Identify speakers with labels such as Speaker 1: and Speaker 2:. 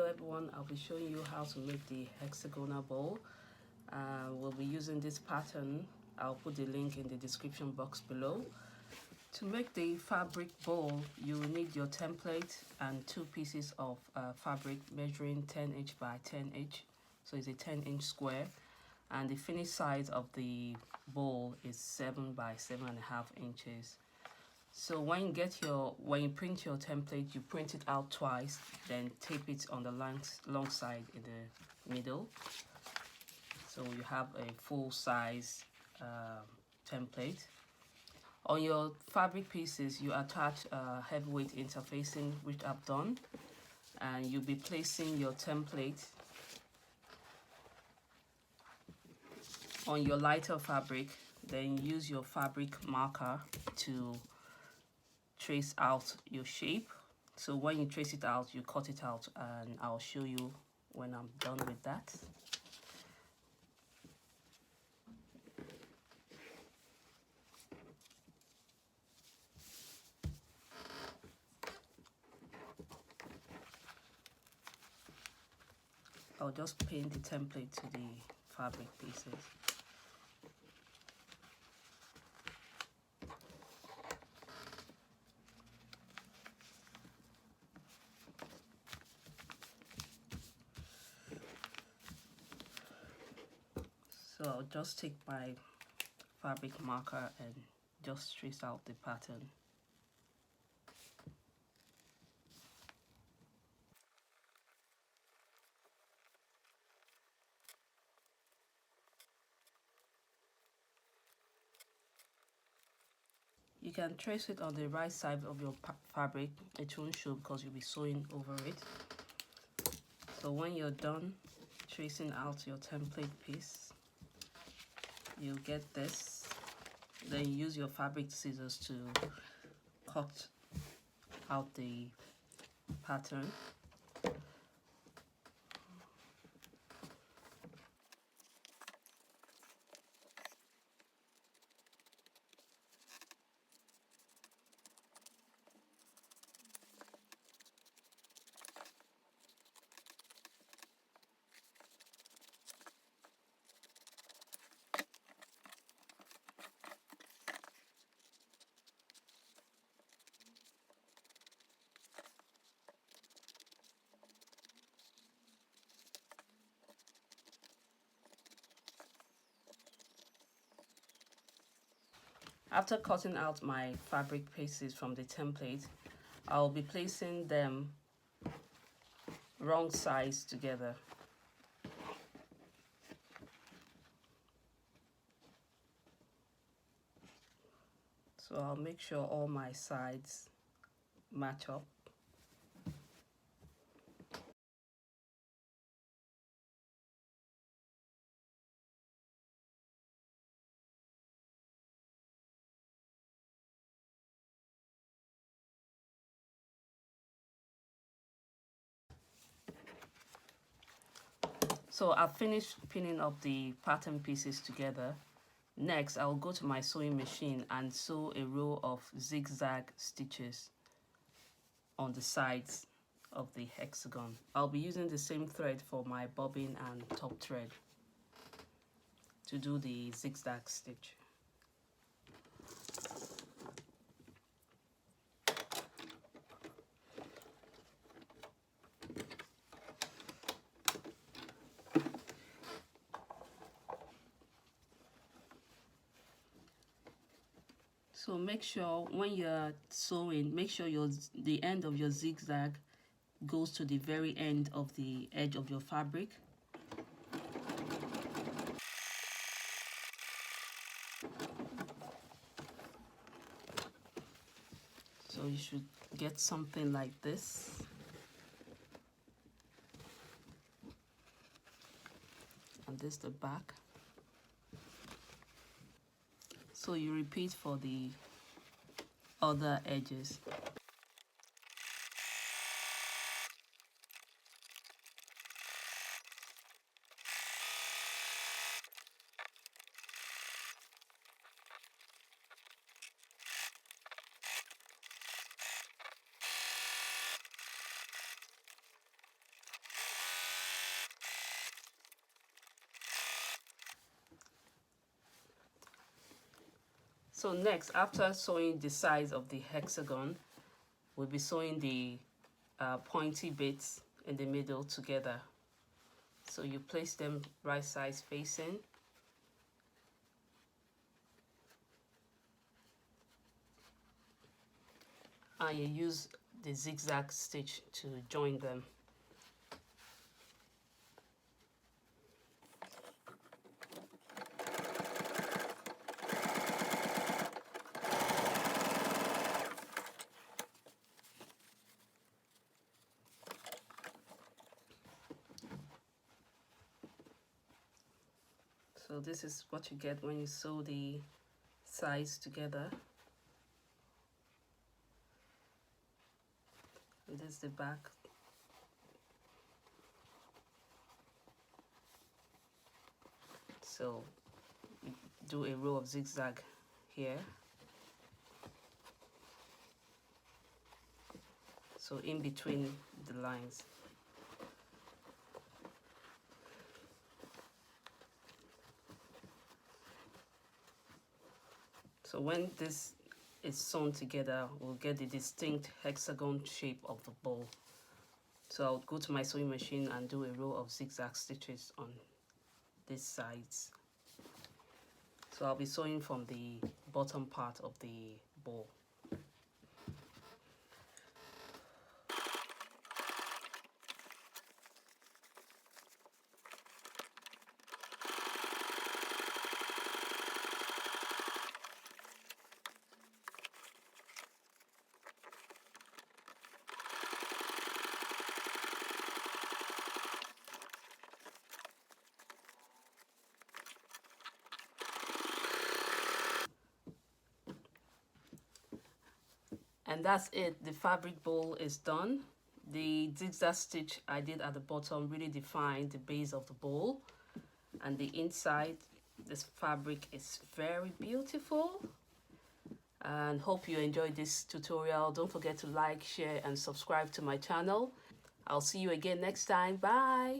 Speaker 1: Hello everyone, I'll be showing you how to make the hexagonal bowl. We'll be using this pattern. I'll put the link in the description box below. To make the fabric bowl, you will need your template and 2 pieces of fabric measuring 10 inch by 10 inch. So it's a 10-inch square, and the finished size of the bowl is 7 by 7.5 inches. So when you print your template, you print it out twice, then tape it on the long side in the middle. So you have a full size template. On your fabric pieces, you attach heavyweight interfacing, which I've done, and you'll be placing your template on your lighter fabric. Then use your fabric marker to trace out your shape. So when you trace it out, you cut it out, and I'll show you when I'm done with that. I'll just pin the template to the fabric pieces. So I'll just take my fabric marker and just trace out the pattern. You can trace it on the right side of your fabric. It won't show because you'll be sewing over it. So when you're done tracing out your template piece, you'll get this. Then use your fabric scissors to cut out the pattern. After cutting out my fabric pieces from the template, I'll be placing them wrong sides together. So I'll make sure all my sides match up. So I've finished pinning up the pattern pieces together. Next, I'll go to my sewing machine and sew a row of zigzag stitches on the sides of the hexagon. I'll be using the same thread for my bobbin and top thread to do the zigzag stitch. So make sure when you're sewing, make sure the end of your zigzag goes to the very end of the edge of your fabric. So you should get something like this. And this is the back. So you repeat for the other edges. So next, after sewing the sides of the hexagon, we'll be sewing the pointy bits in the middle together. So you place them right sides facing. And you use the zigzag stitch to join them. So this is what you get when you sew the sides together. And this is the back. So you do a row of zigzag here. So in between the lines. So when this is sewn together, we'll get the distinct hexagon shape of the bowl. So I'll go to my sewing machine and do a row of zigzag stitches on these sides. So I'll be sewing from the bottom part of the bowl. And that's it, the fabric bowl is done. The zigzag stitch I did at the bottom really defined the base of the bowl, and the inside, this fabric is very beautiful. And hope you enjoyed this tutorial. Don't forget to like, share and subscribe to my channel. I'll see you again next time. Bye.